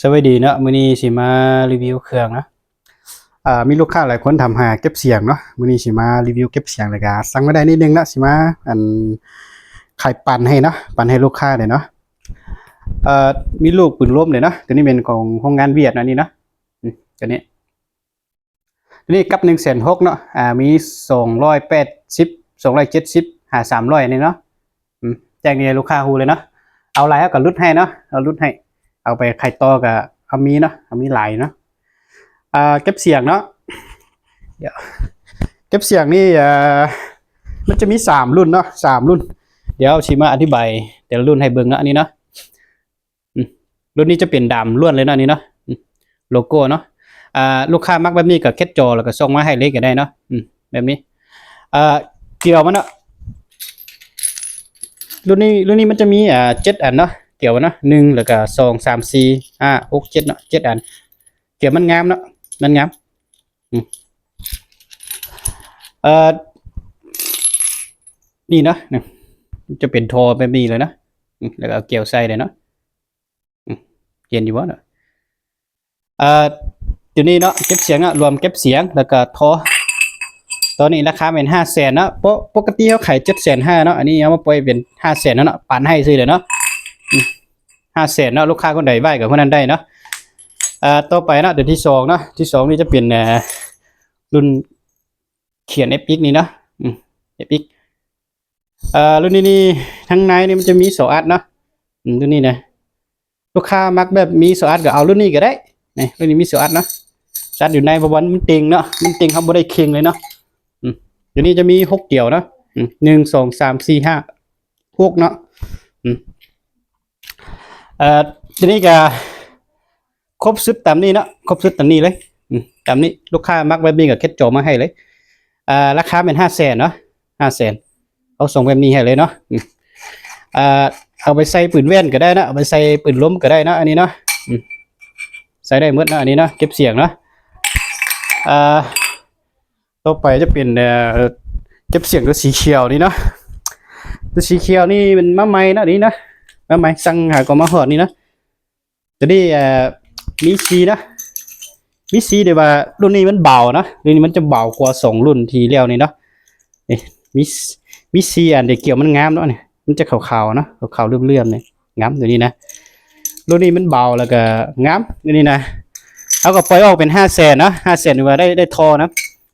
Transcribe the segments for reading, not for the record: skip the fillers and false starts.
สวัสดีเนาะมื้อนี้สิมารีวิวเครื่องเนาะมีลูกค้าหลายคนถามหาเก็บเสียงเนาะมื้อนี้สิมารีวิวเก็บเสียงเลยก็สั่งมาได้นิดนึงเนาะสิมาขายปั่นให้เนาะปั่นให้ลูกค้าเลยเนาะมีลูกปืนลมเลยเนาะตัวนี้เป็นของโรงงานเวียดนะนี่เนาะตัวนี้กับ160,000เนาะมี280 270หา300นี่เนาะแจ้งนี่ลูกค้าฮู้เลยเนาะเอาหลายก็ลดให้เนาะเอาลดให้เอาไปไข่ต่อกับเอามีเนาะเอามีหลายเนาะเก็บเสียงเนาะเดี๋ยวเก็บเสียงนี่มันจะมี3รุ่นเนาะ3รุ่นเดี๋ยวชิมาอธิบายแต่ละรุ่นให้เบิ่งเนาะอันนี้เนาะรุ่นนี้จะเป็นดำล้วนเลยเนาะอันนี้เนาะโลโก้เนาะลูกค้ามักแบบนี้ก็แคปจอแล้วก็ส่งมาให้เล็กก็ได้เนาะแบบนี้เกี่ยวมันเนาะรุ่นนี้มันจะมี7 อันเนาะเกี่ยวเนาะ1แล้วก็2 3 4 5 6 7เนาะ7 อันเกี่ยวมันงามเนาะมันงามนี่เนาะจะเป็นทอแบบนี้เลยเนาะแล้วก็เกี่ยวใส่เลยเนาะเย็นอยู่วะเนาะตัวนี้เนาะเก็บเสียงรวมเก็บเสียงแล้วก็ทอตอนนี้ราคาเป็น500,000เนาะปกติเขาขาย750,000เนาะอันนี้เอามาปล่อยเป็น500,000เนาะปั่นให้ซื้อเลยเนาะ500,000เนาะลูกค้าคนใดไหวกับคนนั้นได้เนาะต่อไปเนาะเดี๋ยวที่2เนาะที่2นี่จะเป็นรุ่นเขียน FX นี่เนาะFX รุ่นนี้ทั้งในนี่มันจะมี2 อันเนาะรุ่นนี้นะลูกค้ามักแบบมี2 อันก็เอารุ่นนี้ก็ได้นี่รุ่นนี้มี2 อันเนาะจัดอยู่ในบวรมันติงเนาะมันติงเขาบ่ได้เคียงเลยเนาะเดี๋ยวนี้จะมี6 เดี่ยวเนาะ1 2 3 4 5 6เนาะทีนี้ก็ครบชุดตามนี้เนาะครบชุดตามนี้เลยตามนี้ลูกค้ามักแบบนี้กับเคสโจมาให้เลยราคาเป็น500,000เนาะ500,000เอาส่งแบบนี้ให้เลยเนาะเอาไปใส่ปืนแว่นก็ได้นะเอาไปใส่ปืนล้มก็ได้นะอันนี้เนาะใส่ได้หมดนะอันนี้เนาะเก็บเสียงเนาะต่อไปจะเป็นเก็บเสียงตัวสีเขียวนี่เนาะตัวสีเขียวนี่เป็นมะไม้นะนี่นะมะไม้สั่งหาก็มาหอดนี่นะจะได้มีซีนะมีซีเดี๋ยวว่ารุ่นนี้มันเบานะรุ่นนี้มันจะเบากว่า2 รุ่นทีแล้วนี่เนาะนี่มีซีอันเด็กเกี่ยวมันงามเนาะนี่มันจะขาวๆนะขาวๆเลื่อมๆนี่งามตัวนี้นะรุ่นนี้มันเบาแล้วก็งามตัวนี้นะเอาก็ปล่อยออกเป็น500,000นะ500,000ว่าได้ทอนะ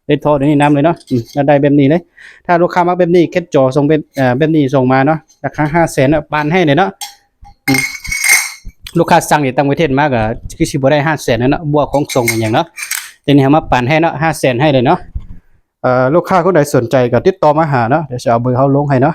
ได้ทอตัวนี้น้ำเลยเนาะแล้วได้แบบนี้เลยถ้าลูกค้ามาแบบนี้แค่จอส่งเป็นแบบนี้ส่งมาเนาะราคา500,000นะปานให้เลยเนาะลูกค้าสั่งในต่างประเทศมากอะคือสิบ่ได้500,000นั่นเนาะบวกของส่งอย่างเนาะเดี๋ยวนี้มาปั่นให้เนาะ500,000ให้เลยเนาะลูกค้าคนใดสนใจก็ติดต่อมาหาเนาะเดี๋ยวจะเอาเบอร์เขาลงให้เนาะ